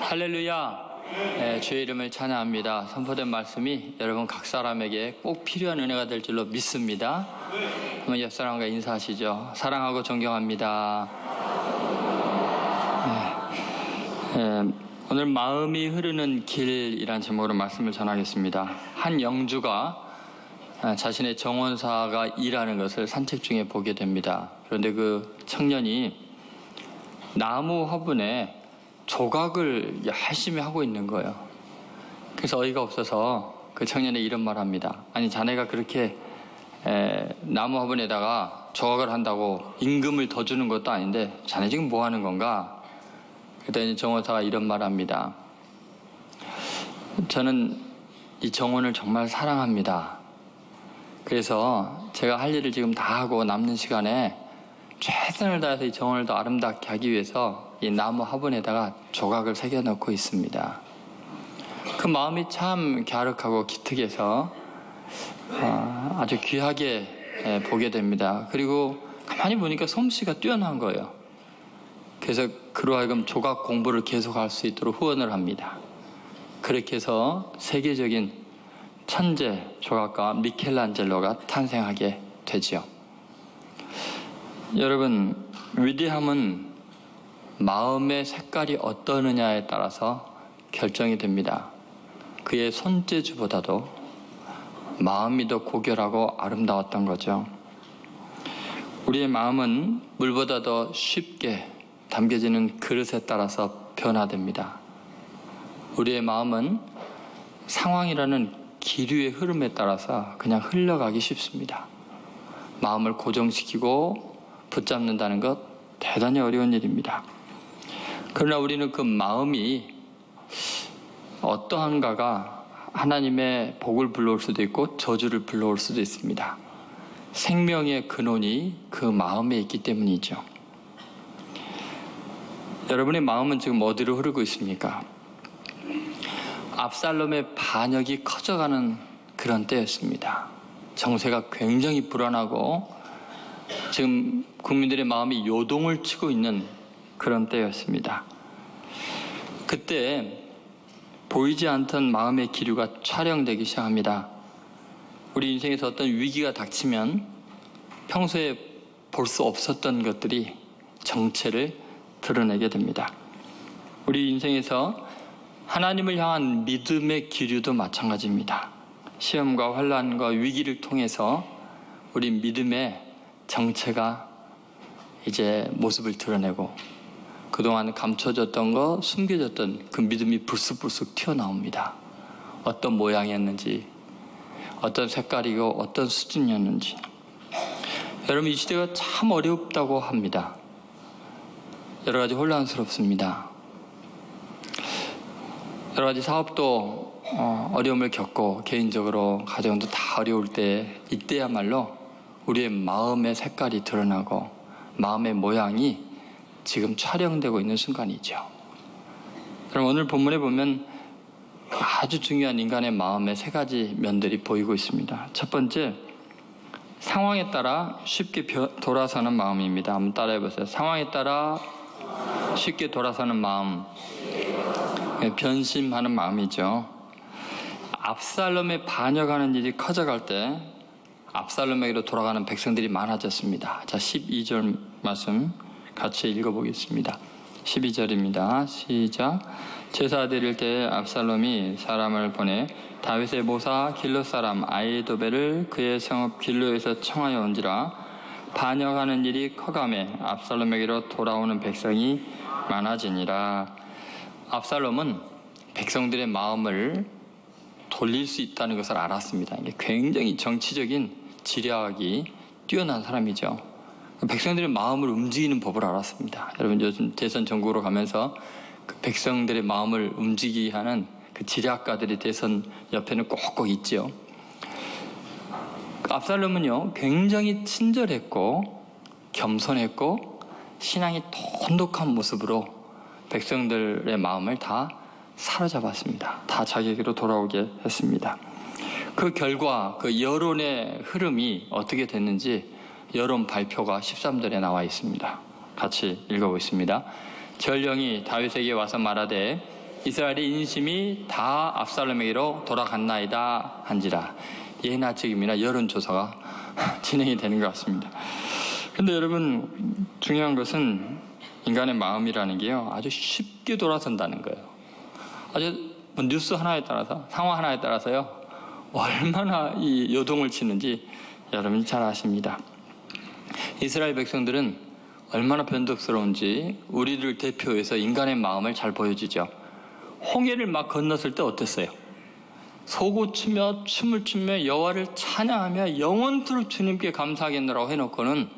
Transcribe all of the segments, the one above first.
할렐루야. 주의 이름을 찬양합니다. 선포된 말씀이 여러분 각 사람에게 꼭 필요한 은혜가 될 줄로 믿습니다. 한번 옆 사람과 인사하시죠. 사랑하고 존경합니다. 오늘 마음이 흐르는 길이란 제목으로 말씀을 전하겠습니다. 한 영주가 자신의 정원사가 일하는 것을 산책 중에 보게 됩니다. 그런데 그 청년이 나무 화분에 조각을 열심히 하고 있는 거예요. 그래서 어이가 없어서 그 청년이 이런 말을 합니다. 아니, 자네가 그렇게 나무 화분에다가 조각을 한다고 임금을 더 주는 것도 아닌데 자네 지금 뭐 하는 건가? 그랬더니 정원사가 이런 말을 합니다. 저는 이 정원을 정말 사랑합니다. 그래서 제가 할 일을 지금 다 하고 남는 시간에 최선을 다해서 이 정원을 더 아름답게 하기 위해서 이 나무 화분에다가 조각을 새겨 넣고 있습니다. 그 마음이 참 갸륵하고 기특해서 아주 귀하게 보게 됩니다. 그리고 가만히 보니까 솜씨가 뛰어난 거예요. 그래서 그로 하여금 조각 공부를 계속할 수 있도록 후원을 합니다. 그렇게 해서 세계적인 천재 조각가 미켈란젤로가 탄생하게 되지요. 여러분, 위대함은 마음의 색깔이 어떠느냐에 따라서 결정이 됩니다. 그의 손재주보다도 마음이 더 고결하고 아름다웠던 거죠. 우리의 마음은 물보다 더 쉽게 담겨지는 그릇에 따라서 변화됩니다. 우리의 마음은 상황이라는 기류의 흐름에 따라서 그냥 흘러가기 쉽습니다. 마음을 고정시키고 붙잡는다는 것 대단히 어려운 일입니다. 그러나 우리는 그 마음이 어떠한가가 하나님의 복을 불러올 수도 있고 저주를 불러올 수도 있습니다. 생명의 근원이 그 마음에 있기 때문이죠. 여러분의 마음은 지금 어디로 흐르고 있습니까? 압살롬의 반역이 커져가는 그런 때였습니다. 정세가 굉장히 불안하고 지금 국민들의 마음이 요동을 치고 있는 그런 때였습니다. 그때 보이지 않던 마음의 기류가 촬영되기 시작합니다. 우리 인생에서 어떤 위기가 닥치면 평소에 볼 수 없었던 것들이 정체를 드러내게 됩니다. 우리 인생에서 하나님을 향한 믿음의 기류도 마찬가지입니다. 시험과 환난과 위기를 통해서 우리 믿음의 정체가 이제 모습을 드러내고 그동안 감춰졌던 거, 숨겨졌던 그 믿음이 불쑥불쑥 튀어나옵니다. 어떤 모양이었는지, 어떤 색깔이고 어떤 수준이었는지. 여러분, 이 시대가 참 어렵다고 합니다. 여러 가지 혼란스럽습니다. 여러 가지 사업도 어려움을 겪고 개인적으로 가정도 다 어려울 때 이때야말로 우리의 마음의 색깔이 드러나고 마음의 모양이 지금 촬영되고 있는 순간이죠. 그럼 오늘 본문에 보면 아주 중요한 인간의 마음의 세 가지 면들이 보이고 있습니다. 첫 번째, 상황에 따라 쉽게 돌아서는 마음입니다. 한번 따라해 보세요. 상황에 따라 쉽게 돌아서는 마음, 변심하는 마음이죠. 압살롬의 반역하는 일이 커져갈 때 압살롬에게로 돌아가는 백성들이 많아졌습니다. 자, 12절 말씀 같이 읽어보겠습니다. 12절입니다. 시작. 제사 드릴 때 압살롬이 사람을 보내 다윗의 모사 길로 사람 아히도벨을 그의 성읍 길로에서 청하여 온지라 반역하는 일이 커가매 압살롬에게로 돌아오는 백성이 많아지니라. 압살롬은 백성들의 마음을 돌릴 수 있다는 것을 알았습니다. 이게 굉장히 정치적인 지략이 뛰어난 사람이죠. 백성들의 마음을 움직이는 법을 알았습니다. 여러분, 요즘 대선 전국으로 가면서 그 백성들의 마음을 움직이게 하는 그 지략가들이 대선 옆에는 꼭꼭 있죠. 압살롬은요, 굉장히 친절했고 겸손했고 신앙이 돈독한 모습으로 백성들의 마음을 다 사로잡았습니다. 다 자기에게로 돌아오게 했습니다. 그 결과 그 여론의 흐름이 어떻게 됐는지 여론 발표가 13절에 나와 있습니다. 같이 읽어보겠습니다. 전령이 다윗에게 와서 말하되 이스라엘의 인심이 다 압살롬에게로 돌아갔나이다 한지라. 예나 지금이나 여론조사가 진행이 되는 것 같습니다. 그런데 여러분, 중요한 것은 인간의 마음이라는 게요, 아주 쉽게 돌아선다는 거예요. 아주 뉴스 하나에 따라서, 상황 하나에 따라서요, 얼마나 이 요동을 치는지 여러분이 잘 아십니다. 이스라엘 백성들은 얼마나 변덕스러운지 우리를 대표해서 인간의 마음을 잘 보여주죠. 홍해를 막 건넜을 때 어땠어요? 솟구치며 춤을 추며 여호와를 찬양하며 영원토록 주님께 감사하겠노라고 해놓고는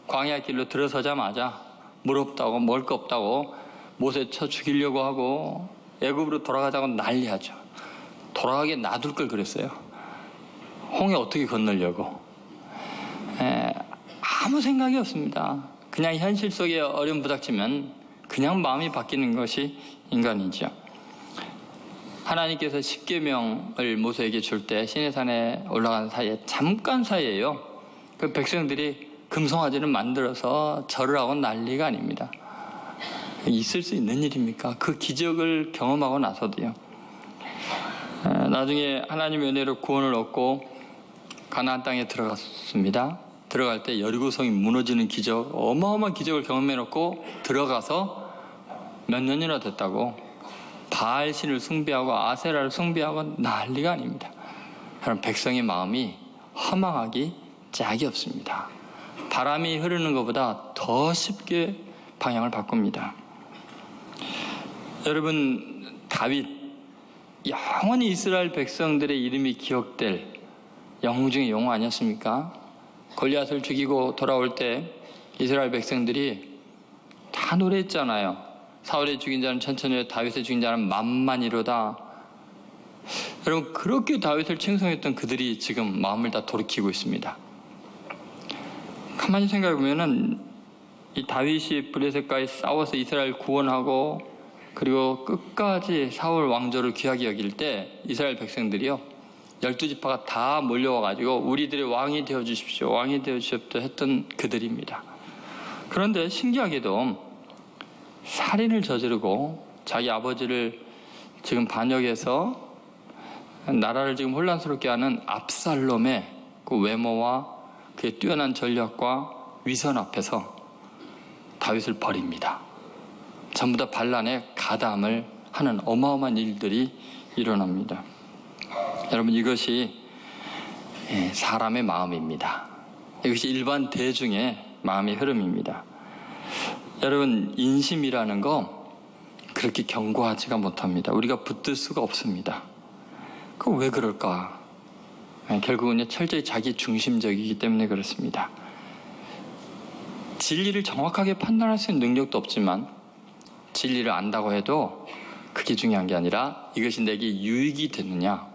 광야 길로 들어서자마자 물 없다고 먹을 거 없다고 못에 쳐 죽이려고 하고 애굽으로 돌아가자고 난리하죠. 돌아가게 놔둘 걸 그랬어요. 홍해 어떻게 건너려고. 아무 생각이 없습니다. 그냥 현실 속에 어려움 부닥치면 그냥 마음이 바뀌는 것이 인간이죠. 하나님께서 십계명을 모세에게 줄 때 시내산에 올라간 사이에, 잠깐 사이에요, 그 백성들이 금송아지를 만들어서 절을 하고 난리가 아닙니다. 있을 수 있는 일입니까? 그 기적을 경험하고 나서도요. 나중에 하나님의 은혜로 구원을 얻고 가나안 땅에 들어갔습니다. 들어갈 때 여리고성이 무너지는 기적, 어마어마한 기적을 경험해놓고 들어가서 몇 년이나 됐다고 바알신을 숭배하고 아세라를 숭배하고 난리가 아닙니다. 그럼 백성의 마음이 허망하기 짝이 없습니다. 바람이 흐르는 것보다 더 쉽게 방향을 바꿉니다. 여러분, 다윗, 영원히 이스라엘 백성들의 이름이 기억될 영웅 중의 영웅 아니었습니까? 골리앗을 죽이고 돌아올 때 이스라엘 백성들이 다 노래했잖아요. 사울의 죽인 자는 천천히, 다윗의 죽인 자는 만만이로다. 여러분, 그렇게 다윗을 칭송했던 그들이 지금 마음을 다 돌이키고 있습니다. 가만히 생각해 보면은 이 다윗이 블레셋과의 싸워서 이스라엘 구원하고 그리고 끝까지 사울 왕조를 귀하게 여길 때 이스라엘 백성들이요, 12지파가 다 몰려와가지고 우리들의 왕이 되어주십시오, 왕이 되어주십시오 했던 그들입니다. 그런데 신기하게도 살인을 저지르고 자기 아버지를 지금 반역해서 나라를 지금 혼란스럽게 하는 압살롬의 그 외모와 그의 뛰어난 전략과 위선 앞에서 다윗을 버립니다. 전부 다 반란에 가담을 하는 어마어마한 일들이 일어납니다. 여러분, 이것이 사람의 마음입니다. 이것이 일반 대중의 마음의 흐름입니다. 여러분, 인심이라는 거 그렇게 견고하지가 못합니다. 우리가 붙들 수가 없습니다. 그거 왜 그럴까? 결국은 철저히 자기 중심적이기 때문에 그렇습니다. 진리를 정확하게 판단할 수 있는 능력도 없지만 진리를 안다고 해도 그게 중요한 게 아니라 이것이 내게 유익이 되느냐,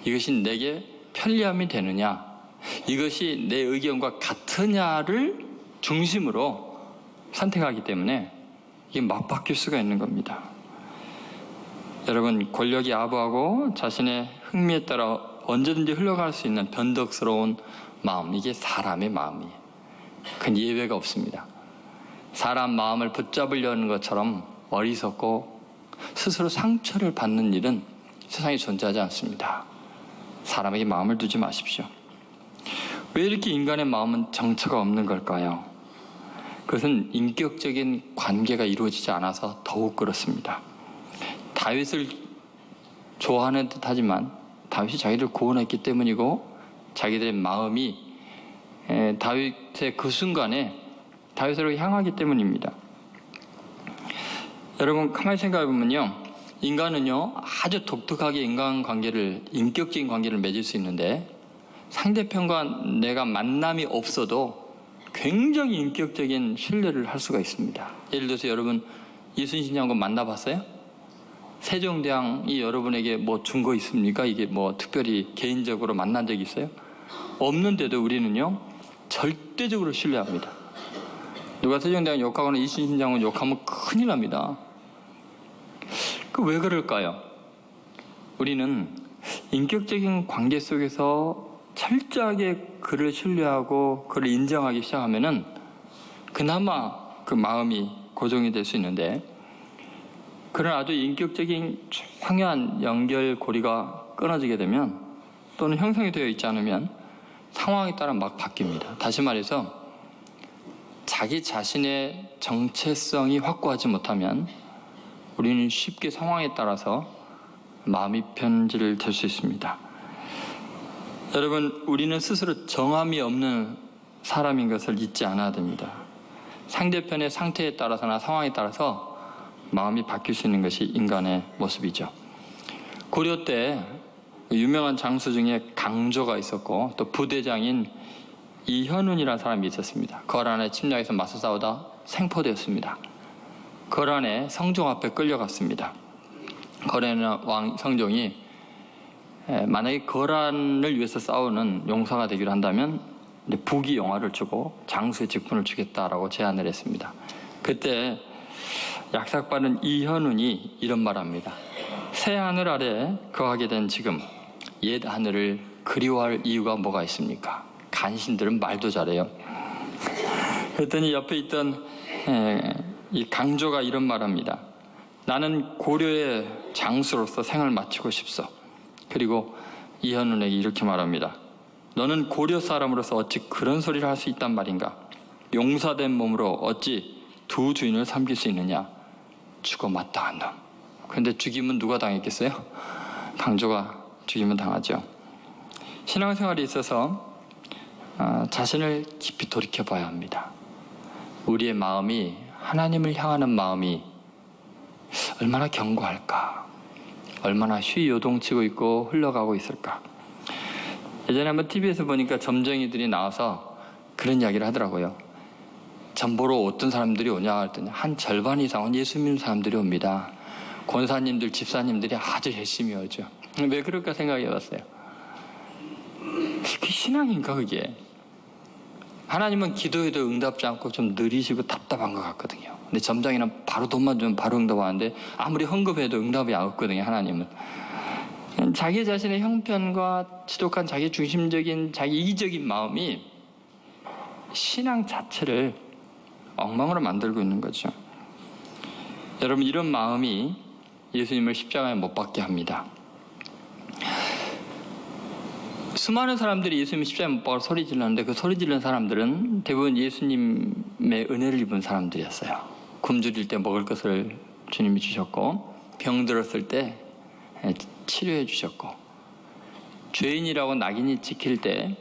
이것이 내게 편리함이 되느냐, 이것이 내 의견과 같으냐를 중심으로 선택하기 때문에 이게 막 바뀔 수가 있는 겁니다. 여러분, 권력이 아부하고 자신의 흥미에 따라 언제든지 흘러갈 수 있는 변덕스러운 마음, 이게 사람의 마음이에요. 그건 예외가 없습니다. 사람 마음을 붙잡으려는 것처럼 어리석고 스스로 상처를 받는 일은 세상에 존재하지 않습니다. 사람에게 마음을 두지 마십시오. 왜 이렇게 인간의 마음은 정처가 없는 걸까요? 그것은 인격적인 관계가 이루어지지 않아서 더욱 그렇습니다. 다윗을 좋아하는 듯 하지만 다윗이 자기를 구원했기 때문이고 자기들의 마음이 다윗의 그 순간에 다윗으로 향하기 때문입니다. 여러분, 가만히 생각해 보면요, 인간은요 아주 독특하게 인간관계를, 인격적인 관계를 맺을 수 있는데 상대편과 내가 만남이 없어도 굉장히 인격적인 신뢰를 할 수가 있습니다. 예를 들어서 여러분, 이순신 장군 만나봤어요? 세종대왕이 여러분에게 뭐 준 거 있습니까? 이게 뭐 특별히 개인적으로 만난 적이 있어요? 없는데도 우리는요 절대적으로 신뢰합니다. 누가 세종대왕 욕하거나 이순신 장군 욕하면 큰일 납니다. 그 왜 그럴까요? 우리는 인격적인 관계 속에서 철저하게 그를 신뢰하고 그를 인정하기 시작하면은 그나마 그 마음이 고정이 될 수 있는데, 그런 아주 인격적인 중요한 연결고리가 끊어지게 되면 또는 형성이 되어 있지 않으면 상황에 따라 막 바뀝니다. 다시 말해서 자기 자신의 정체성이 확고하지 못하면 우리는 쉽게 상황에 따라서 마음이 변질될 수 있습니다. 여러분, 우리는 스스로 정함이 없는 사람인 것을 잊지 않아야 됩니다. 상대편의 상태에 따라서나 상황에 따라서 마음이 바뀔 수 있는 것이 인간의 모습이죠. 고려 때 유명한 장수 중에 강조가 있었고 또 부대장인 이현운이라는 사람이 있었습니다. 거란의 침략에서 맞서 싸우다 생포되었습니다. 거란의 성종 앞에 끌려갔습니다. 거란의 왕 성종이 만약에 거란을 위해서 싸우는 용사가 되기로 한다면 부귀 영화를 주고 장수의 직분을 주겠다라고 제안을 했습니다. 그때 약삭받은 이현운이 이런 말합니다. 새 하늘 아래 거하게 된 지금 옛 하늘을 그리워할 이유가 뭐가 있습니까? 간신들은 말도 잘해요. 그랬더니 옆에 있던 이 강조가 이런 말합니다. 나는 고려의 장수로서 생을 마치고 싶소. 그리고 이현운에게 이렇게 말합니다. 너는 고려 사람으로서 어찌 그런 소리를 할 수 있단 말인가? 용사된 몸으로 어찌 두 주인을 섬길 수 있느냐? 죽어 마땅한 놈. 그런데 죽이면 누가 당했겠어요? 강조가 죽이면 당하죠. 신앙생활에 있어서 자신을 깊이 돌이켜봐야 합니다. 우리의 마음이 하나님을 향하는 마음이 얼마나 견고할까? 얼마나 쉬 요동치고 있고 흘러가고 있을까? 예전에 한번 TV에서 보니까 점쟁이들이 나와서 그런 이야기를 하더라고요. 점 보러 어떤 사람들이 오냐 했더니 한 절반 이상은 예수 믿는 사람들이 옵니다. 권사님들, 집사님들이 아주 열심히 오죠. 왜 그럴까 생각해 봤어요. 그게 신앙인가 그게? 하나님은 기도해도 응답지 않고 좀 느리시고 답답한 것 같거든요. 근데 점장이는 바로 돈만 주면 바로 응답하는데 아무리 헌금해도 응답이 없거든요. 하나님은. 자기 자신의 형편과 지독한 자기 중심적인 자기 이기적인 마음이 신앙 자체를 엉망으로 만들고 있는 거죠. 여러분, 이런 마음이 예수님을 십자가에 못 박게 합니다. 수많은 사람들이 예수님 십자가에 못 박아 소리 질렀는데 그 소리 지르는 사람들은 대부분 예수님의 은혜를 입은 사람들이었어요. 굶주릴 때 먹을 것을 주님이 주셨고 병 들었을 때 치료해 주셨고 죄인이라고 낙인이 찍힐 때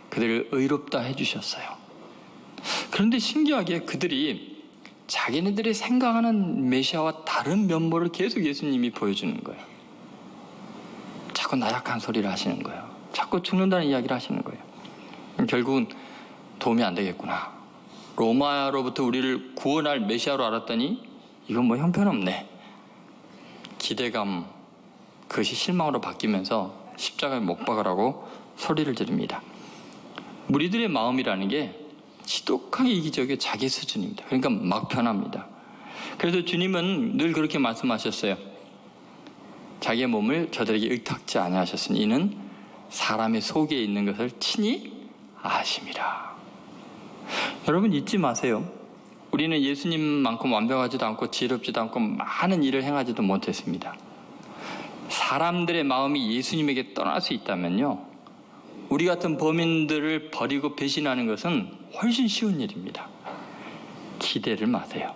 그들을 의롭다 해주셨어요. 그런데 신기하게 그들이 자기네들이 생각하는 메시아와 다른 면모를 계속 예수님이 보여주는 거예요. 자꾸 나약한 소리를 하시는 거예요. 자꾸 죽는다는 이야기를 하시는 거예요. 결국은 도움이 안 되겠구나. 로마로부터 우리를 구원할 메시아로 알았더니 이건 뭐 형편없네. 기대감, 그것이 실망으로 바뀌면서 십자가에 못 박으라고 소리를 지릅니다. 무리들의 마음이라는 게 지독하게 이기적이고 자기 수준입니다. 그러니까 막 변합니다. 그래서 주님은 늘 그렇게 말씀하셨어요. 자기의 몸을 저들에게 의탁지 아니하셨으니 이는 사람의 속에 있는 것을 친히 아심이라. 여러분 잊지 마세요. 우리는 예수님만큼 완벽하지도 않고 지혜롭지도 않고 많은 일을 행하지도 못했습니다. 사람들의 마음이 예수님에게 떠날 수 있다면요, 우리 같은 범인들을 버리고 배신하는 것은 훨씬 쉬운 일입니다. 기대를 마세요.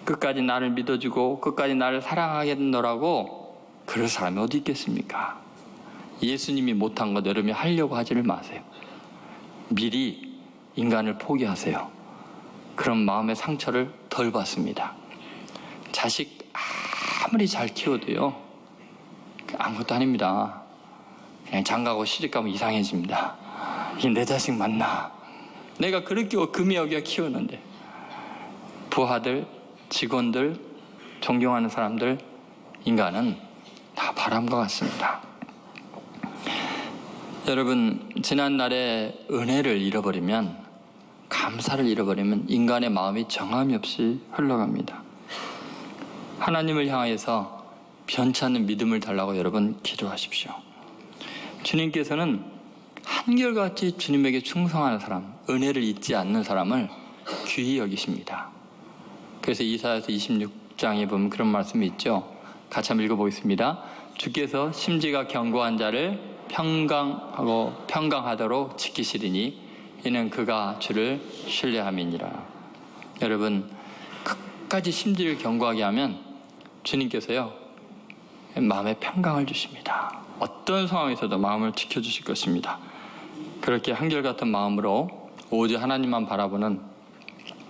끝까지 나를 믿어주고 끝까지 나를 사랑하겠노라고 그럴 사람이 어디 있겠습니까? 예수님이 못한 것 여러분이 하려고 하지를 마세요. 미리 인간을 포기하세요. 그런 마음의 상처를 덜 받습니다. 자식 아무리 잘 키워도요, 아무것도 아닙니다. 그냥 장가고 시집가면 이상해집니다. 이게 내 자식 맞나? 내가 그렇게 금이 여겨 키우는데. 부하들, 직원들, 존경하는 사람들, 인간은 다 바람과 같습니다. 여러분, 지난날의 은혜를 잃어버리면, 감사를 잃어버리면 인간의 마음이 정함이 없이 흘러갑니다. 하나님을 향해서 변치 않는 믿음을 달라고 여러분 기도하십시오. 주님께서는 한결같이 주님에게 충성하는 사람, 은혜를 잊지 않는 사람을 귀히 여기십니다. 그래서 이사야서 16장에 보면 그런 말씀이 있죠. 같이 한번 읽어보겠습니다. 주께서 심지가 견고한 자를 평강하도록 지키시리니 이는 그가 주를 신뢰함이니라. 여러분, 끝까지 심지를 견고하게 하면 주님께서요 마음에 평강을 주십니다. 어떤 상황에서도 마음을 지켜주실 것입니다. 그렇게 한결같은 마음으로 오직 하나님만 바라보는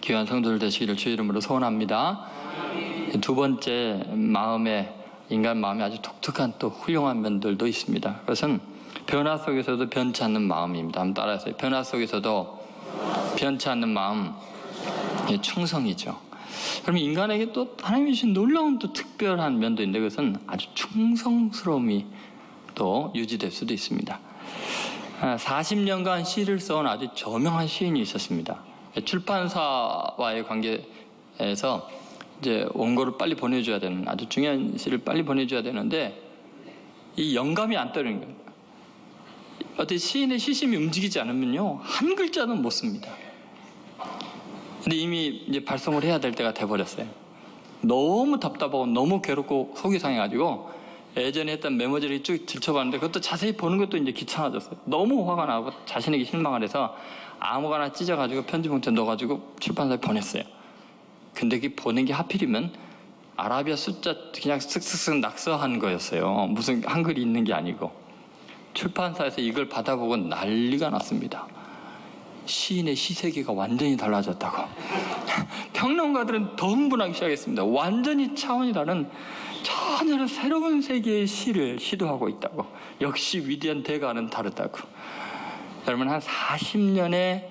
귀한 성도들 되시기를 주 이름으로 소원합니다. 두 번째, 인간 마음에 아주 독특한 또 훌륭한 면들도 있습니다. 그것은 변화 속에서도 변치 않는 마음입니다. 한번 따라하세요. 변화 속에서도 변치 않는 마음, 충성이죠. 그러면 인간에게 또 하나님이 주신 놀라운 또 특별한 면도 있는데 그것은 아주 충성스러움이 또 유지될 수도 있습니다. 40년간 시를 써온 아주 저명한 시인이 있었습니다. 출판사와의 관계에서 이제 원고를 빨리 보내줘야 되는, 아주 중요한 시를 빨리 보내줘야 되는데 이 영감이 안 떠오르는 거예요. 어떤 시인의 시심이 움직이지 않으면요 한 글자는 못 씁니다. 근데 이미 이제 발송을 해야 될 때가 돼버렸어요. 너무 답답하고 너무 괴롭고 속이 상해가지고 예전에 했던 메모지를 쭉 들춰봤는데 그것도 자세히 보는 것도 이제 귀찮아졌어요. 너무 화가 나고 자신에게 실망을 해서 아무거나 찢어가지고 편지 봉투에 넣어가지고 출판사에 보냈어요. 근데 그 보낸 게 하필이면 아라비아 숫자 그냥 쓱쓱쓱 낙서한 거였어요. 무슨 한글이 있는 게 아니고. 출판사에서 이걸 받아보고 난리가 났습니다. 시인의 시세계가 완전히 달라졌다고. 평론가들은 더 흥분하기 시작했습니다. 완전히 차원이 다른 전혀 새로운 세계의 시를 시도하고 있다고. 역시 위대한 대가는 다르다고. 여러분, 한 40년의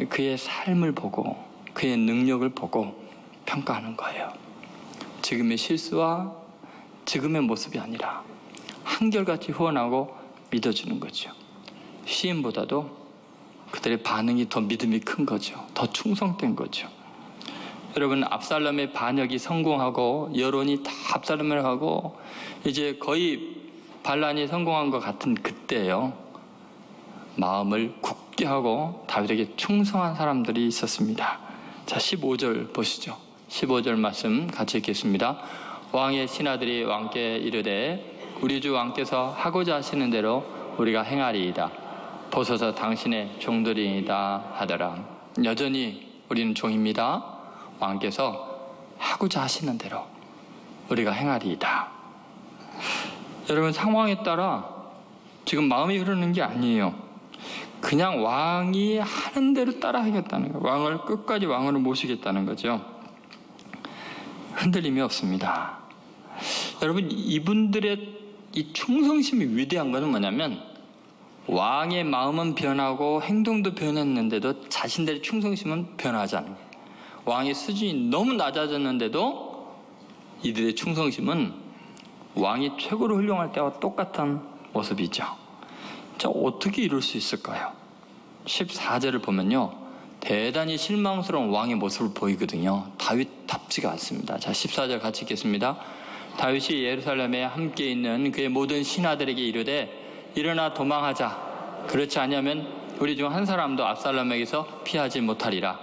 그의 삶을 보고 그의 능력을 보고 평가하는 거예요. 지금의 실수와 지금의 모습이 아니라 한결같이 후원하고 믿어주는 거죠. 시인보다도 그들의 반응이 더 믿음이 큰 거죠. 더 충성된 거죠. 여러분, 압살롬의 반역이 성공하고 여론이 다 압살롬을 하고 이제 거의 반란이 성공한 것 같은 그때요, 마음을 굳게 하고 다윗에게 충성한 사람들이 있었습니다. 자, 15절 보시죠. 15절 말씀 같이 읽겠습니다. 왕의 신하들이 왕께 이르되 우리 주 왕께서 하고자 하시는 대로 우리가 행하리이다. 보소서 당신의 종들이다 하더라. 여전히 우리는 종입니다. 왕께서 하고자 하시는 대로 우리가 행하리이다. 여러분, 상황에 따라 지금 마음이 흐르는 게 아니에요. 그냥 왕이 하는 대로 따라 하겠다는 거예요. 왕을 끝까지 왕으로 모시겠다는 거죠. 흔들림이 없습니다. 여러분, 이분들의 이 충성심이 위대한 것은 뭐냐면 왕의 마음은 변하고 행동도 변했는데도 자신들의 충성심은 변하지 않는 거예요. 왕의 수준이 너무 낮아졌는데도 이들의 충성심은 왕이 최고로 훌륭할 때와 똑같은 모습이죠. 자, 어떻게 이룰 수 있을까요? 14절을 보면요, 대단히 실망스러운 왕의 모습을 보이거든요. 다윗답지가 않습니다. 자, 14절 같이 읽겠습니다. 다윗이 예루살렘에 함께 있는 그의 모든 신하들에게 이르되 일어나 도망하자. 그렇지 않으면 우리 중 한 사람도 압살롬에게서 피하지 못하리라.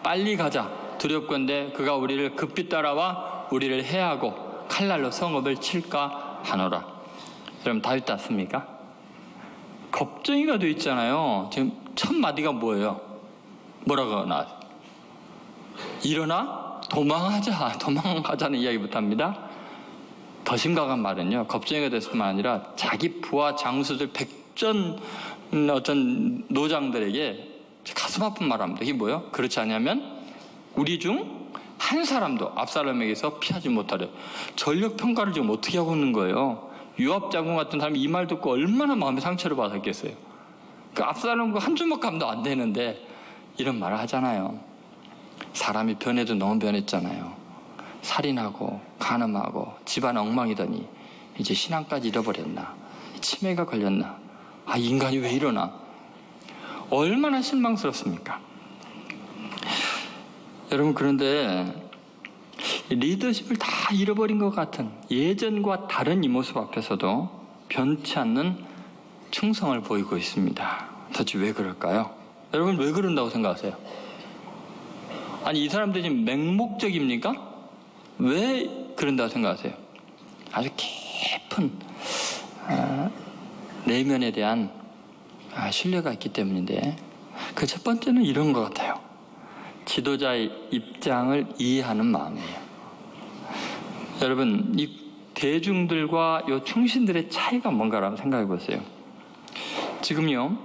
빨리 가자. 두렵건대 그가 우리를 급히 따라와 우리를 해하고 칼날로 성읍을 칠까 하노라. 여러분, 다윗답습니까? 겁쟁이가 돼 있잖아요. 지금 첫 마디가 뭐예요? 뭐라고 나왔어요? 일어나 도망가자는 이야기부터 합니다. 더 심각한 말은요, 겁쟁이가 됐을 뿐만 아니라 자기 부하 장수들 백전 어떤 노장들에게 가슴 아픈 말을 합니다. 이게 뭐예요? 그렇지 않으면 우리 중 한 사람도 압살롬에게서 피하지 못하래. 전력 평가를 지금 어떻게 하고 있는 거예요? 요압 장군 같은 사람이 이 말 듣고 얼마나 마음의 상처를 받았겠어요. 그 압살롬 한 주먹감도 안 되는데 이런 말을 하잖아요. 사람이 변해도 너무 변했잖아요. 살인하고 간음하고 집안 엉망이더니 이제 신앙까지 잃어버렸나, 치매가 걸렸나, 인간이 왜 이러나. 얼마나 실망스럽습니까? 여러분, 그런데 리더십을 다 잃어버린 것 같은 예전과 다른 이 모습 앞에서도 변치 않는 충성을 보이고 있습니다. 도대체 왜 그럴까요? 여러분, 왜 그런다고 생각하세요? 아니, 이 사람들이 지금 맹목적입니까? 왜 그런다고 생각하세요? 아주 깊은 내면에 대한 신뢰가 있기 때문인데, 그 첫 번째는 이런 것 같아요. 지도자의 입장을 이해하는 마음이에요. 여러분, 이 대중들과 이 충신들의 차이가 뭔가라고 생각해 보세요. 지금요,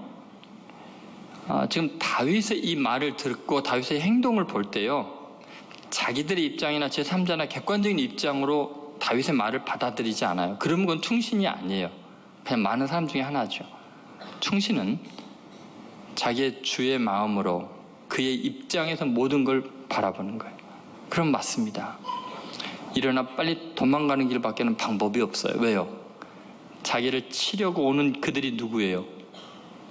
지금 다윗의 이 말을 듣고 다윗의 행동을 볼 때요, 자기들의 입장이나 제3자나 객관적인 입장으로 다윗의 말을 받아들이지 않아요. 그러면 그건 충신이 아니에요. 그냥 많은 사람 중에 하나죠. 충신은 자기의 주의 마음으로 그의 입장에서 모든 걸 바라보는 거예요. 그럼 맞습니다. 일어나 빨리 도망가는 길밖에는 방법이 없어요. 왜요? 자기를 치려고 오는 그들이 누구예요?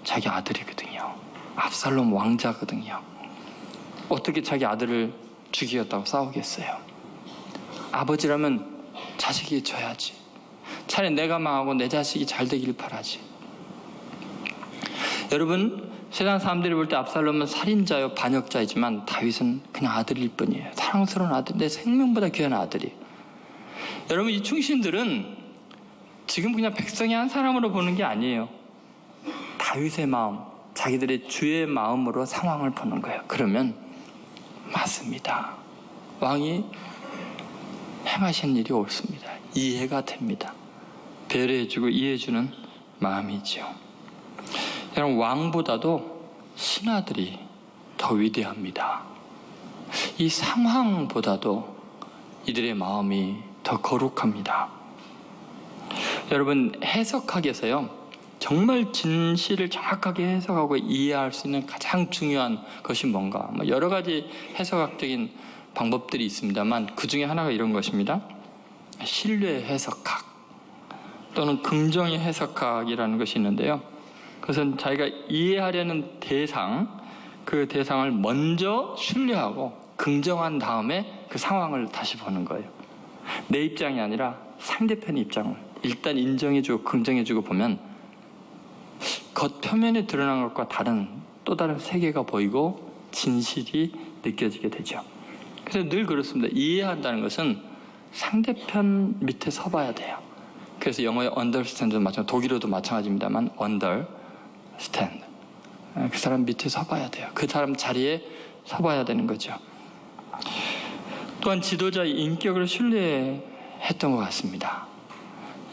자기 아들이거든요. 압살롬 왕자거든요. 어떻게 자기 아들을 죽이겠다고 싸우겠어요? 아버지라면 자식이 져야지. 차라리 내가 망하고 내 자식이 잘 되길 바라지. 여러분, 세상 사람들이 볼 때 압살롬은 살인자요, 반역자이지만 다윗은 그냥 아들일 뿐이에요. 사랑스러운 아들, 내 생명보다 귀한 아들이. 여러분, 이 충신들은 지금 그냥 백성의 한 사람으로 보는 게 아니에요. 다윗의 마음, 자기들의 주의 마음으로 상황을 보는 거예요. 그러면 맞습니다. 왕이 행하신 일이 옳습니다. 이해가 됩니다. 배려해주고 이해해주는 마음이지요. 여러분, 왕보다도 신하들이 더 위대합니다. 이 상황보다도 이들의 마음이 더 거룩합니다. 여러분, 해석학에서요, 정말 진실을 정확하게 해석하고 이해할 수 있는 가장 중요한 것이 뭔가, 여러 가지 해석학적인 방법들이 있습니다만 그 중에 하나가 이런 것입니다. 신뢰 해석학 또는 긍정의 해석학이라는 것이 있는데요, 그것은 자기가 이해하려는 대상, 그 대상을 먼저 신뢰하고 긍정한 다음에 그 상황을 다시 보는 거예요. 내 입장이 아니라 상대편의 입장을 일단 인정해주고 긍정해주고 보면 겉표면에 드러난 것과 다른 또 다른 세계가 보이고 진실이 느껴지게 되죠. 그래서 늘 그렇습니다. 이해한다는 것은 상대편 밑에 서봐야 돼요. 그래서 영어의 understand도 마찬가지, 독일어도 마찬가지입니다만 understand, 그 사람 밑에 서봐야 돼요. 그 사람 자리에 서봐야 되는 거죠. 또한 지도자의 인격을 신뢰했던 것 같습니다.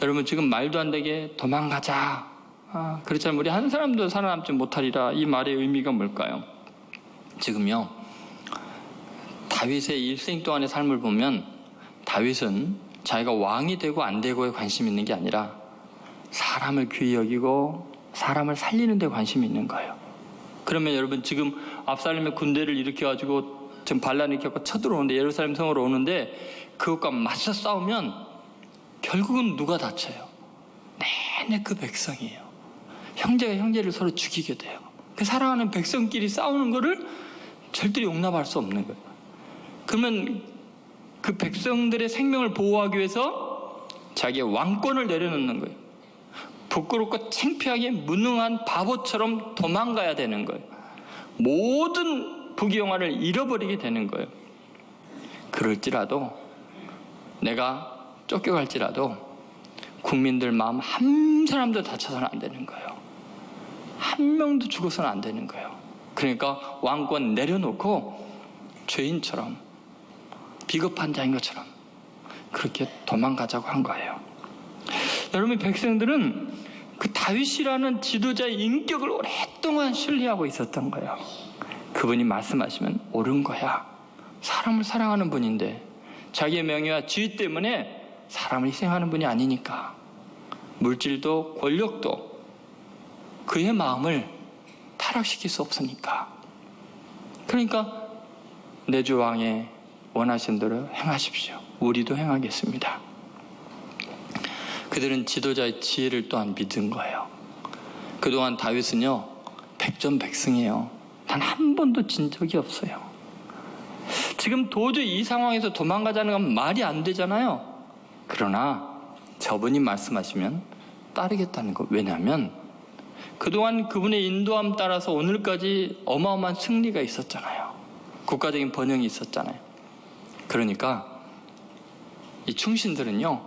여러분, 지금 말도 안 되게 도망가자, 그렇잖아요. 우리 한 사람도 살아남지 못하리라, 이 말의 의미가 뭘까요? 지금요, 다윗의 일생 동안의 삶을 보면 다윗은 자기가 왕이 되고 안 되고에 관심이 있는 게 아니라 사람을 귀히 여기고 사람을 살리는 데 관심이 있는 거예요. 그러면 여러분, 지금 압살롬의 군대를 일으켜가지고 지금 반란을 일으켜서 쳐들어오는데, 예루살렘 성으로 오는데 그것과 맞서 싸우면 결국은 누가 다쳐요? 내내 그 백성이에요. 형제가 형제를 서로 죽이게 돼요. 그 사랑하는 백성끼리 싸우는 거를 절대로 용납할 수 없는 거예요. 그러면 그 백성들의 생명을 보호하기 위해서 자기의 왕권을 내려놓는 거예요. 부끄럽고 창피하게 무능한 바보처럼 도망가야 되는 거예요. 모든 부귀영화를 잃어버리게 되는 거예요. 그럴지라도, 내가 쫓겨갈지라도 국민들 마음 한 사람도 다쳐서는 안 되는 거예요. 한 명도 죽어서는 안 되는 거예요. 그러니까 왕권 내려놓고 죄인처럼, 비겁한 자인 것처럼 그렇게 도망가자고 한 거예요. 여러분, 백성들은 그 다윗이라는 지도자의 인격을 오랫동안 신뢰하고 있었던 거예요. 그분이 말씀하시면 옳은 거야. 사람을 사랑하는 분인데 자기의 명예와 지위 때문에 사람을 희생하는 분이 아니니까, 물질도 권력도 그의 마음을 타락시킬 수 없으니까. 그러니까 내 주 왕의 원하신 대로 행하십시오. 우리도 행하겠습니다. 그들은 지도자의 지혜를 또한 믿은 거예요. 그동안 다윗은요, 백전백승이에요. 단 한 번도 진 적이 없어요. 지금 도저히 이 상황에서 도망가자는 건 말이 안 되잖아요. 그러나 저분이 말씀하시면 따르겠다는 거. 왜냐하면 그동안 그분의 인도함 따라서 오늘까지 어마어마한 승리가 있었잖아요. 국가적인 번영이 있었잖아요. 그러니까 이 충신들은요,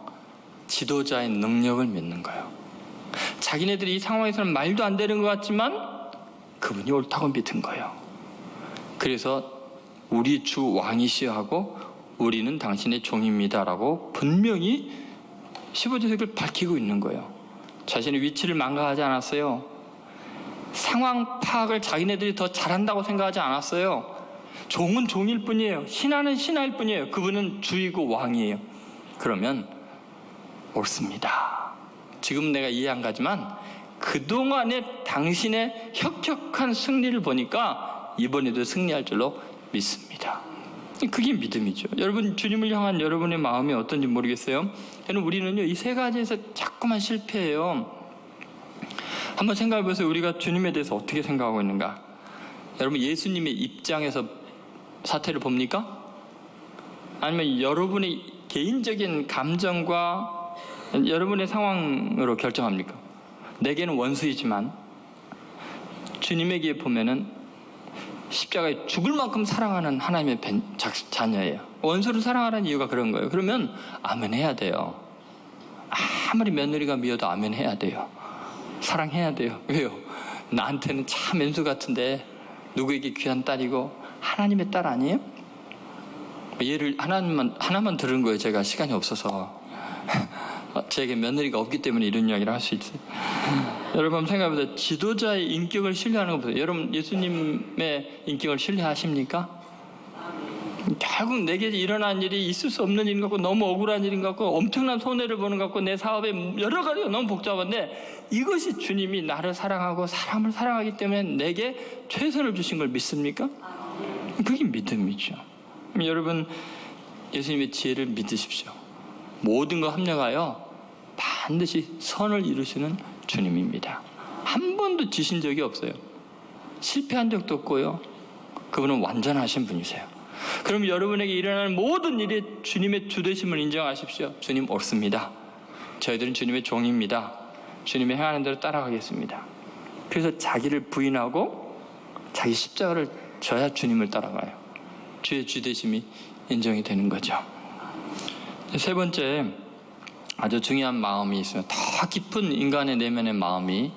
지도자의 능력을 믿는 거예요. 자기네들이 이 상황에서는 말도 안 되는 것 같지만 그분이 옳다고 믿은 거예요. 그래서 우리 주 왕이시여 하고 우리는 당신의 종입니다라고 분명히 15제석을 밝히고 있는 거예요. 자신의 위치를 망각하지 않았어요. 상황 파악을 자기네들이 더 잘한다고 생각하지 않았어요. 종은 종일 뿐이에요. 신하는 신하일 뿐이에요. 그분은 주이고 왕이에요. 그러면 옳습니다. 지금 내가 이해 안 가지만 그동안의 당신의 혁혁한 승리를 보니까 이번에도 승리할 줄로 믿습니다. 그게 믿음이죠. 여러분, 주님을 향한 여러분의 마음이 어떤지 모르겠어요. 여러분, 우리는요, 이 세 가지에서 자꾸만 실패해요. 한번 생각해 보세요. 우리가 주님에 대해서 어떻게 생각하고 있는가? 여러분, 예수님의 입장에서 사태를 봅니까? 아니면 여러분의 개인적인 감정과 여러분의 상황으로 결정합니까? 내게는 원수이지만 주님에게 보면은 십자가에 죽을 만큼 사랑하는 하나님의 자녀예요. 원수를 사랑하는 이유가 그런 거예요. 그러면 아멘 해야 돼요. 아무리 며느리가 미워도 아멘 해야 돼요. 사랑해야 돼요. 왜요? 나한테는 참 왼수 같은데 누구에게 귀한 딸이고 하나님의 딸 아니에요? 예를 하나만 들은 거예요. 제가 시간이 없어서. 제게 며느리가 없기 때문에 이런 이야기를 할 수 있어요. 여러분 생각해보세요. 지도자의 인격을 신뢰하는 거 보세요. 여러분 예수님의 인격을 신뢰하십니까? 결국 내게 일어난 일이 있을 수 없는 일인 것 같고 너무 억울한 일인 것 같고 엄청난 손해를 보는 것 같고 내 사업에 여러 가지가 너무 복잡한데 이것이 주님이 나를 사랑하고 사람을 사랑하기 때문에 내게 최선을 주신 걸 믿습니까? 그게 믿음이죠. 여러분 예수님의 지혜를 믿으십시오. 모든 거 합력하여 반드시 선을 이루시는 주님입니다. 한 번도 지신 적이 없어요. 실패한 적도 없고요. 그분은 완전하신 분이세요. 그럼 여러분에게 일어나는 모든 일에 주님의 주되심을 인정하십시오. 주님 옳습니다. 저희들은 주님의 종입니다. 주님의 행하는 대로 따라가겠습니다. 그래서 자기를 부인하고 자기 십자가를 져야 주님을 따라가요. 주의 주되심이 인정이 되는 거죠. 세 번째, 아주 중요한 마음이 있어요. 더 깊은 인간의 내면의 마음이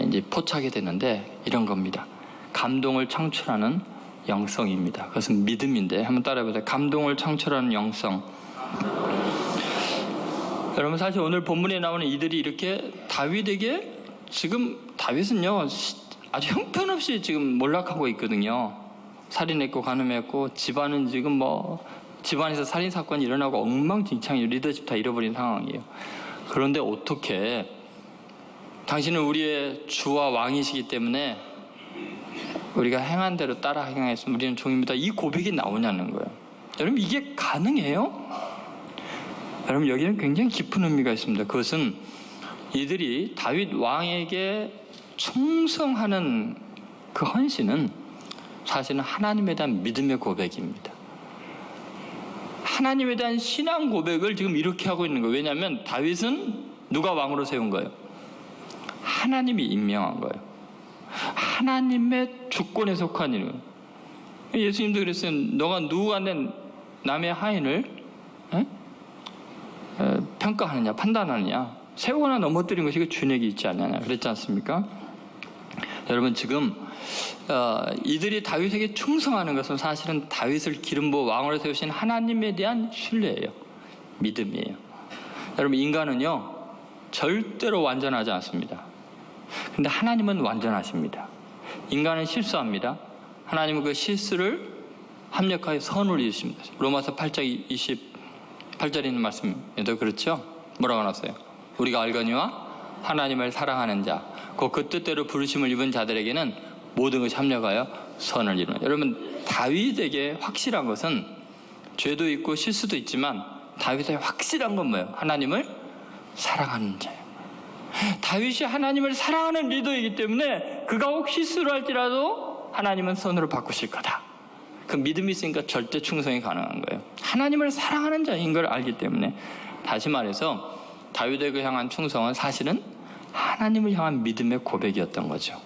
이제 포착이 되는데 이런 겁니다. 감동을 창출하는 영성입니다. 그것은 믿음인데 한번 따라해보세요. 감동을 창출하는 영성. 여러분 사실 오늘 본문에 나오는 이들이 이렇게 다윗에게 지금 다윗은요 아주 형편없이 지금 몰락하고 있거든요. 살인했고 간음했고 집안은 지금 집안에서 살인사건이 일어나고 엉망진창이에요. 리더십 다 잃어버린 상황이에요. 그런데 어떻게 당신은 우리의 주와 왕이시기 때문에 우리가 행한 대로 따라 행하였으면 우리는 종입니다. 이 고백이 나오냐는 거예요. 여러분 이게 가능해요? 여러분 여기는 굉장히 깊은 의미가 있습니다. 그것은 이들이 다윗 왕에게 충성하는 그 헌신은 사실은 하나님에 대한 믿음의 고백입니다. 하나님에 대한 신앙 고백을 지금 이렇게 하고 있는 거예요. 왜냐하면 다윗은 누가 왕으로 세운 거예요? 하나님이 임명한 거예요. 하나님의 주권에 속한 일은 예수님도 그랬어요. 너가 누가 낸 남의 하인을 평가하느냐 판단하느냐 세우거나 넘어뜨린 것이 그 준액이 있지 않느냐 그랬지 않습니까? 여러분 지금 이들이 다윗에게 충성하는 것은 사실은 다윗을 기름 부어 왕으로 세우신 하나님에 대한 신뢰예요. 믿음이에요. 여러분 인간은요 절대로 완전하지 않습니다. 근데 하나님은 완전하십니다. 인간은 실수합니다. 하나님은 그 실수를 합력하여 선을 이루십니다. 로마서 8장 28절에 있는 말씀에도 그렇죠? 뭐라고 나왔어요? 우리가 알거니와 하나님을 사랑하는 자 곧 그 뜻대로 부르심을 입은 자들에게는 모든 것이 합력하여 선을 이루는. 여러분 다윗에게 확실한 것은 죄도 있고 실수도 있지만 다윗의 확실한 건 뭐예요? 하나님을 사랑하는 자예요. 다윗이 하나님을 사랑하는 리더이기 때문에 그가 혹 실수를 할지라도 하나님은 선으로 바꾸실 거다. 그 믿음이 있으니까 절대 충성이 가능한 거예요. 하나님을 사랑하는 자인 걸 알기 때문에. 다시 말해서 다윗에게 향한 충성은 사실은 하나님을 향한 믿음의 고백이었던 거죠.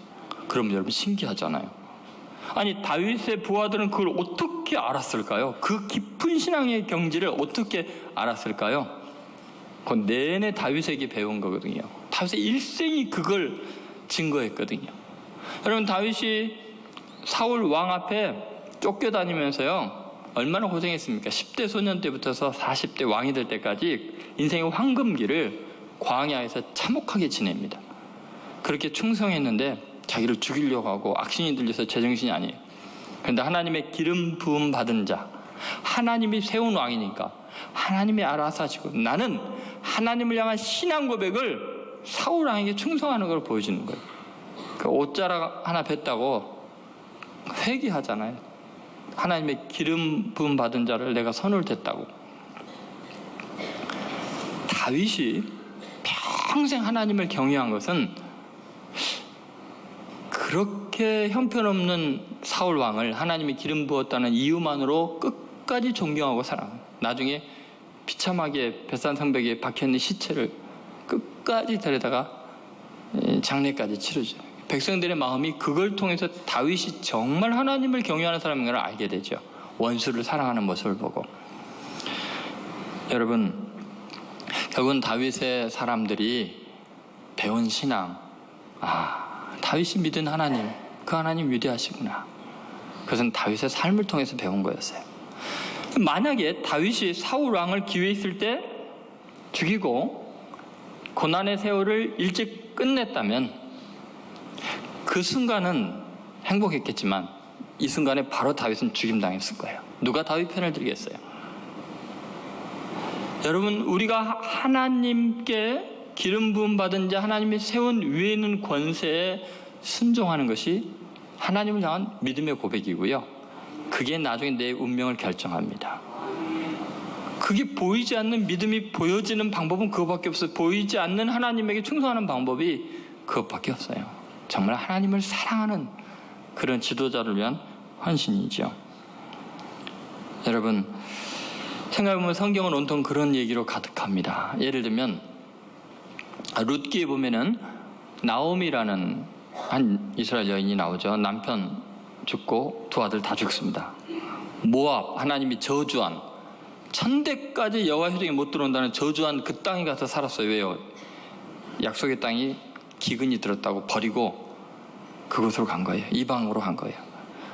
그럼 여러분 신기하잖아요. 아니 다윗의 부하들은 그걸 어떻게 어떻게 알았을까요? 그 깊은 신앙의 경지를 어떻게 알았을까요? 그 내내 다윗에게 배운 거거든요. 다윗의 일생이 그걸 증거했거든요. 여러분, 다윗이 사울 왕 앞에 쫓겨다니면서요, 얼마나 고생했습니까? 10대 소년 때부터서 40대 왕이 될 때까지 인생의 황금기를 광야에서 참혹하게 지냅니다. 그렇게 충성했는데 자기를 죽이려고 하고 악신이 들려서 제정신이 아니에요. 그런데 하나님의 기름 부음 받은 자, 하나님이 세운 왕이니까 하나님이 알아서 하시고, 나는 하나님을 향한 신앙 고백을 사울 왕에게 충성하는 걸 보여주는 거예요. 그 옷자락 하나 뱉다고 회개하잖아요. 하나님의 기름 부음 받은 자를 내가 선을 댔다고. 다윗이 평생 하나님을 경외한 것은 그렇게 형편없는 사울 왕을 하나님이 기름 부었다는 이유만으로 끝까지 존경하고 사랑해요. 나중에 비참하게 벳산 성벽에 박혀있는 시체를 끝까지 데려다가 장례까지 치르죠. 백성들의 마음이 그걸 통해서 다윗이 정말 하나님을 경외하는 사람인 걸 알게 되죠. 원수를 사랑하는 모습을 보고. 여러분, 결국은 다윗의 사람들이 배운 신앙, 다윗이 믿은 하나님, 그 하나님 위대하시구나. 그것은 다윗의 삶을 통해서 배운 거였어요. 만약에 다윗이 사울 왕을 기회 있을 때 죽이고 고난의 세월을 일찍 끝냈다면 그 순간은 행복했겠지만 이 순간에 바로 다윗은 죽임당했을 거예요. 누가 다윗 편을 들겠어요? 여러분, 우리가 하나님께 기름 부음 받은 자, 하나님이 세운 위에 있는 권세에 순종하는 것이 하나님을 향한 믿음의 고백이고요. 그게 나중에 내 운명을 결정합니다. 그게 보이지 않는 믿음이 보여지는 방법은 그것밖에 없어요. 보이지 않는 하나님에게 충성하는 방법이 그것밖에 없어요. 정말 하나님을 사랑하는 그런 지도자를 위한 헌신이죠. 여러분, 생각해보면 성경은 온통 그런 얘기로 가득합니다. 예를 들면 룻기에 보면은 나오미라는 한 이스라엘 여인이 나오죠. 남편 죽고 두 아들 다 죽습니다. 모압, 하나님이 저주한 1000대까지 여호와 회중에 못 들어온다는 저주한 그 땅에 가서 살았어요. 왜요? 약속의 땅이 기근이 들었다고 버리고 그곳으로 간 거예요. 이방으로 간 거예요.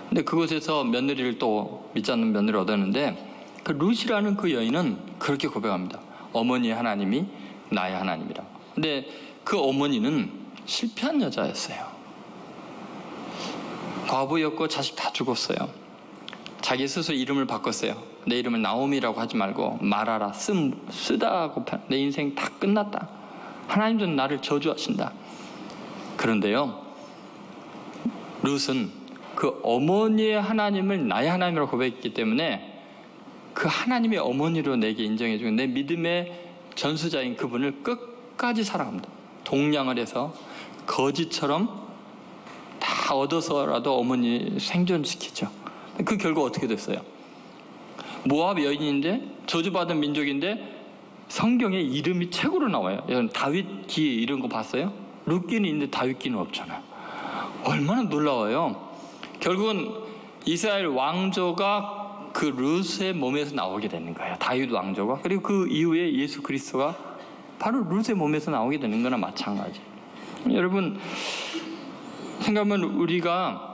근데 그곳에서 며느리를 또 믿지 않는 며느리를 얻었는데, 그 룻이라는 그 여인은 그렇게 고백합니다. 어머니의 하나님이 나의 하나님이라. 근데 그 어머니는 실패한 여자였어요. 과부였고 자식 다 죽었어요. 자기 스스로 이름을 바꿨어요. 내 이름을 나오미라고 하지 말고 말하라, 쓰다고, 내 인생 다 끝났다. 하나님도 나를 저주하신다. 그런데요, 룻은 그 어머니의 하나님을 나의 하나님이라고 고백했기 때문에 그 하나님의 어머니로 내게 인정해주고 내 믿음의 전수자인 그분을 끝까지 사랑합니다. 동량을 해서 거지처럼 다 얻어서라도 어머니 생존시키죠. 그 결과 어떻게 됐어요? 모압 여인인데, 저주받은 민족인데 성경에 이름이 최고로 나와요. 다윗 기 이런 거 봤어요? 룻기는 있는데 다윗 기는 없잖아요. 얼마나 놀라워요. 결국은 이스라엘 왕조가 그 룻의 몸에서 나오게 되는 거예요. 다윗 왕조가. 그리고 그 이후에 예수 그리스도가 바로 룻의 몸에서 나오게 되는 거나 마찬가지. 여러분, 생각하면 우리가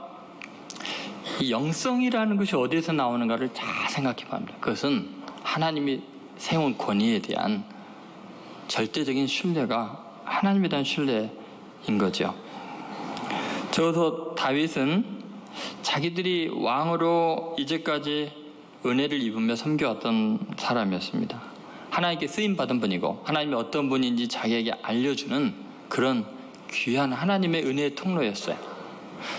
이 영성이라는 것이 어디에서 나오는가를 잘 생각해 봅니다. 그것은 하나님이 세운 권위에 대한 절대적인 신뢰가 하나님에 대한 신뢰인 거죠. 적어도 다윗은 자기들이 왕으로 이제까지 은혜를 입으며 섬겨왔던 사람이었습니다. 하나님께 쓰임받은 분이고 하나님이 어떤 분인지 자기에게 알려주는 그런 귀한 하나님의 은혜의 통로였어요.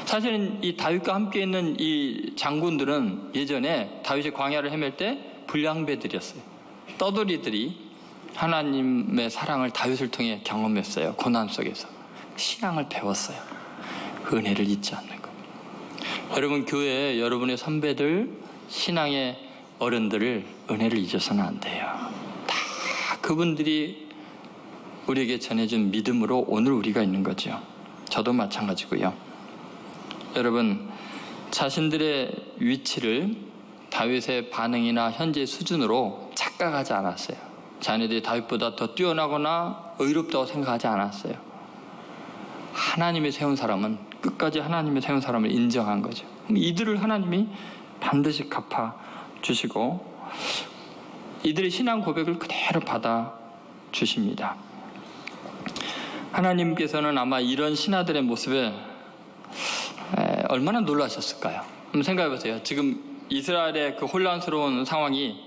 사실은 이 다윗과 함께 있는 이 장군들은 예전에 다윗이 광야를 헤맬 때 불량배들이었어요. 떠돌이들이 하나님의 사랑을 다윗을 통해 경험했어요. 고난 속에서 신앙을 배웠어요. 그 은혜를 잊지 않는 것. 여러분, 교회에 여러분의 선배들, 신앙의 어른들을 은혜를 잊어서는 안 돼요. 다 그분들이 우리에게 전해준 믿음으로 오늘 우리가 있는 거죠. 저도 마찬가지고요. 여러분, 자신들의 위치를 다윗의 반응이나 현재 수준으로 착각하지 않았어요. 자녀들이 다윗보다 더 뛰어나거나 의롭다고 생각하지 않았어요. 하나님이 세운 사람은 끝까지 하나님이 세운 사람을 인정한 거죠. 이들을 하나님이 반드시 갚아주시고 이들의 신앙 고백을 그대로 받아주십니다. 하나님께서는 아마 이런 신하들의 모습에 얼마나 놀라셨을까요? 한번 생각해 보세요. 지금 이스라엘의 그 혼란스러운 상황이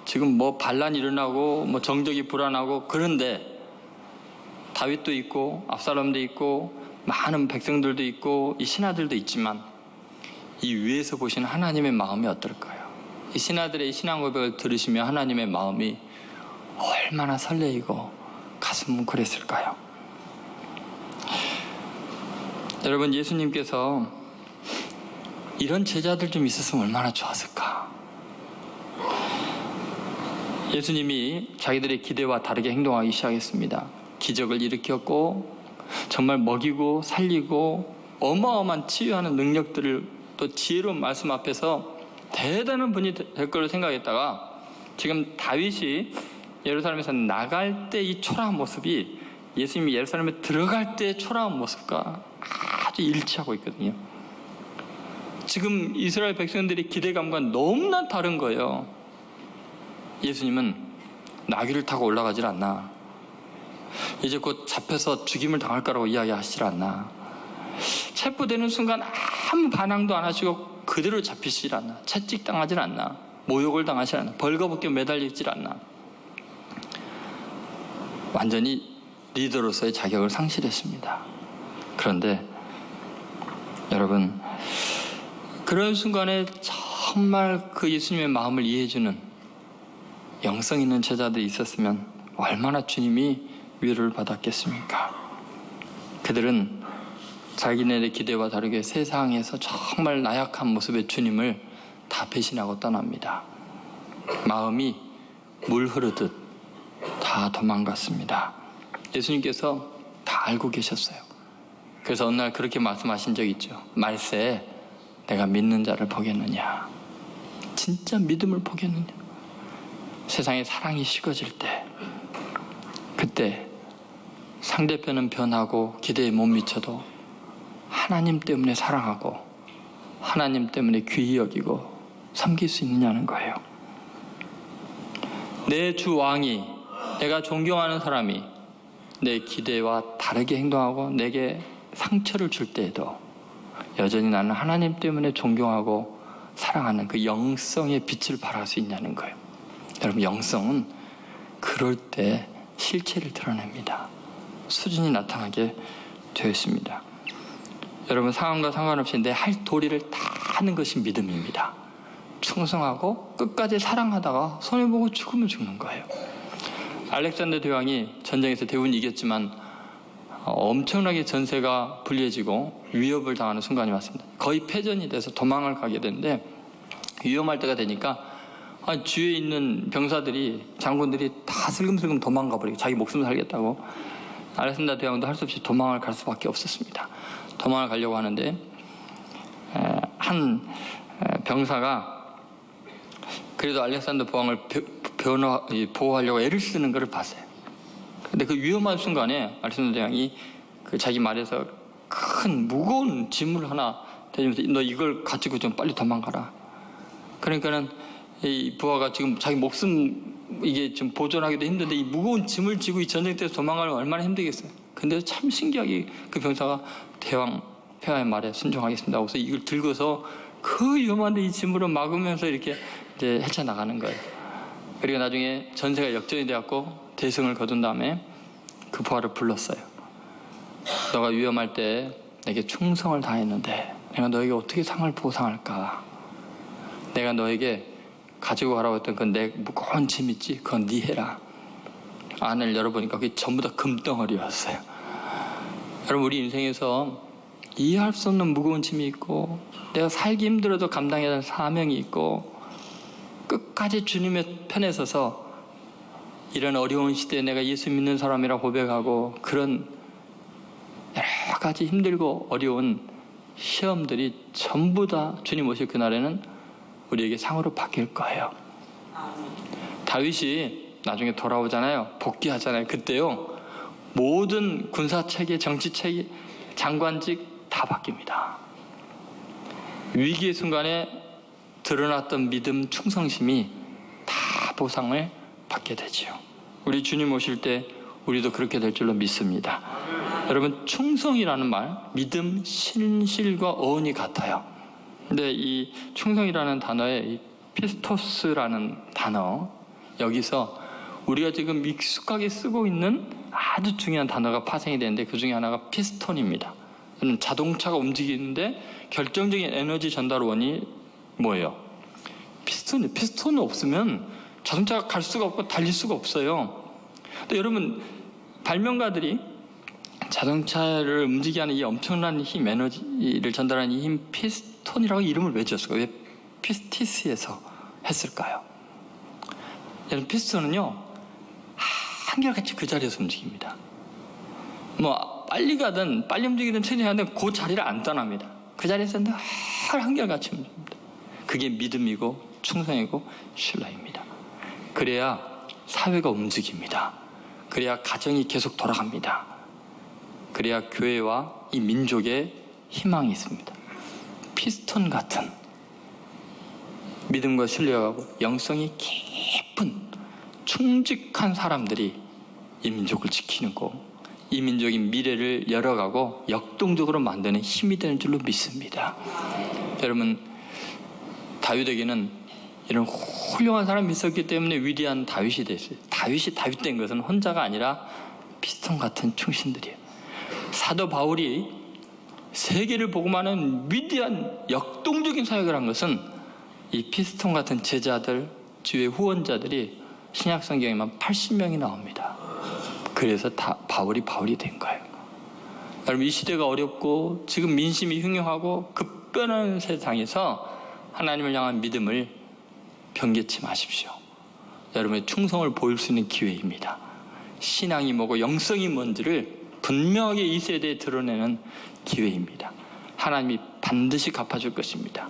지금 뭐 반란이 일어나고 뭐 정적이 불안하고 그런데 다윗도 있고 압살롬도 있고 많은 백성들도 있고 이 신하들도 있지만 이 위에서 보시는 하나님의 마음이 어떨까요? 이 신하들의 신앙 고백을 들으시며 하나님의 마음이 얼마나 설레이고 가슴 뭉클했을까요? 여러분, 예수님께서 이런 제자들 좀 있었으면 얼마나 좋았을까? 예수님이 자기들의 기대와 다르게 행동하기 시작했습니다. 기적을 일으켰고 정말 먹이고 살리고 어마어마한 치유하는 능력들을 또 지혜로운 말씀 앞에서 대단한 분이 될 거로 생각했다가 지금 다윗이 예루살렘에서 나갈 때 이 초라한 모습이 예수님이 예루살렘에 들어갈 때의 초라한 모습과 아주 일치하고 있거든요. 지금 이스라엘 백성들의 기대감과 너무나 다른 거예요. 예수님은 나귀를 타고 올라가질 않나. 이제 곧 잡혀서 죽임을 당할 거라고 이야기하시질 않나. 체포되는 순간 아무 반항도 안 하시고 그대로 잡히시질 않나. 채찍당하질 않나. 모욕을 당하질 않나. 벌거벗겨 매달리질 않나. 완전히 리더로서의 자격을 상실했습니다. 그런데 여러분, 그런 순간에 정말 그 예수님의 마음을 이해해주는 영성 있는 제자들이 있었으면 얼마나 주님이 위로를 받았겠습니까? 그들은 자기네의 기대와 다르게 세상에서 정말 나약한 모습의 주님을 다 배신하고 떠납니다. 마음이 물 흐르듯 다 도망갔습니다. 예수님께서 다 알고 계셨어요. 그래서 어느 날 그렇게 말씀하신 적이 있죠. 말세에 내가 믿는 자를 보겠느냐. 진짜 믿음을 보겠느냐. 세상에 사랑이 식어질 때, 그때 상대편은 변하고 기대에 못 미쳐도 하나님 때문에 사랑하고 하나님 때문에 귀히 여기고 섬길 수 있느냐는 거예요. 내 주 왕이, 내가 존경하는 사람이 내 기대와 다르게 행동하고 내게 상처를 줄 때에도 여전히 나는 하나님 때문에 존경하고 사랑하는 그 영성의 빛을 발할 수 있냐는 거예요. 여러분, 영성은 그럴 때 실체를 드러냅니다. 수준이 나타나게 되었습니다. 여러분, 상황과 상관없이 내 할 도리를 다 하는 것이 믿음입니다. 충성하고 끝까지 사랑하다가 손해보고 죽으면 죽는 거예요. 알렉산더 대왕이 전쟁에서 대부분 이겼지만 엄청나게 전세가 불리해지고 위협을 당하는 순간이 왔습니다. 거의 패전이 돼서 도망을 가게 되는데 위험할 때가 되니까 주위에 있는 병사들이, 장군들이 다 슬금슬금 도망가 버리고 자기 목숨 살겠다고 알렉산더 대왕도 할 수 없이 도망을 갈 수밖에 없었습니다. 도망을 가려고 하는데 한 병사가 그래도 알렉산더 대왕을 보호하려고 애를 쓰는 것을 봤어요. 근데 그 위험한 순간에 알렉산더 대왕이 그 자기 말에서 큰 무거운 짐을 하나 대주면서 너 이걸 가지고 좀 빨리 도망가라. 그러니까는 이 부하가 지금 자기 목숨 이게 좀 보존하기도 힘든데 이 무거운 짐을 지고 이 전쟁터에서 도망가면 얼마나 힘들겠어요. 근데 참 신기하게 그 병사가 대왕 폐하의 말에 순종하겠습니다. 그래서 이걸 들고서 그 위험한데 이 짐으로 막으면서 이렇게 이제 헤쳐나가는 거예요. 그리고 나중에 전세가 역전이 되었고 대승을 거둔 다음에 그 부하를 불렀어요. 너가 위험할 때 내게 충성을 다했는데 내가 너에게 어떻게 상을 보상할까? 내가 너에게 가지고 가라고 했던 그 내 무거운 짐 있지? 그건 네 해라. 안을 열어보니까 그게 전부 다 금덩어리였어요. 여러분, 우리 인생에서 이해할 수 없는 무거운 짐이 있고 내가 살기 힘들어도 감당해야 할 사명이 있고 끝까지 주님의 편에 서서 이런 어려운 시대에 내가 예수 믿는 사람이라 고백하고 그런 여러 가지 힘들고 어려운 시험들이 전부 다 주님 오실 그날에는 우리에게 상으로 바뀔 거예요. 다윗이 나중에 돌아오잖아요. 복귀하잖아요. 그때요, 모든 군사체계, 정치체계, 장관직 다 바뀝니다. 위기의 순간에 드러났던 믿음, 충성심이 다 보상을 받게 되지요. 우리 주님 오실 때 우리도 그렇게 될 줄로 믿습니다. 여러분, 충성이라는 말, 믿음, 신실과 어원이 같아요. 근데 이 충성이라는 단어에 이 피스토스라는 단어, 여기서 우리가 지금 익숙하게 쓰고 있는 아주 중요한 단어가 파생이 되는데 그 중에 하나가 피스톤입니다. 자동차가 움직이는데 결정적인 에너지 전달원이 뭐예요? 피스톤이에요. 피스톤이 없으면 자동차가 갈 수가 없고 달릴 수가 없어요. 근데 여러분, 발명가들이 자동차를 움직이게 하는 이 엄청난 힘, 에너지를 전달하는 이 힘, 피스톤이라고 이름을 왜 지었을까요? 왜 피스티스에서 했을까요? 여러분, 피스톤은요, 한결같이 그 자리에서 움직입니다. 뭐 빨리 가든 빨리 움직이든 천천히 가든 그 자리를 안 떠납니다. 그 자리에서 늘 한결같이 움직입니다. 그게 믿음이고 충성이고 신뢰입니다. 그래야 사회가 움직입니다. 그래야 가정이 계속 돌아갑니다. 그래야 교회와 이 민족에 희망이 있습니다. 피스톤 같은 믿음과 신뢰가 영성이 깊은 충직한 사람들이 이 민족을 지키는 거, 이 민족의 미래를 열어가고 역동적으로 만드는 힘이 되는 줄로 믿습니다. 여러분, 다윗에게는 이런 훌륭한 사람이 있었기 때문에 위대한 다윗이 됐어요. 다윗이 다윗된 것은 혼자가 아니라 피스톤 같은 충신들이에요. 사도 바울이 세계를 복음하는 위대한 역동적인 사역을 한 것은 이 피스톤 같은 제자들, 주의 후원자들이 신약 성경에만 80명이 나옵니다. 그래서 바울이 된 거예요. 여러분, 이 시대가 어렵고 지금 민심이 흉흉하고 급변하는 세상에서 하나님을 향한 믿음을 변개치 마십시오. 여러분의 충성을 보일 수 있는 기회입니다. 신앙이 뭐고 영성이 뭔지를 분명하게 이 세대에 드러내는 기회입니다. 하나님이 반드시 갚아줄 것입니다.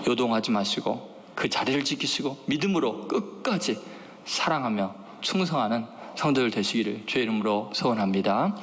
요동하지 마시고 그 자리를 지키시고 믿음으로 끝까지 사랑하며 충성하는 성도들 되시기를 주의 이름으로 소원합니다.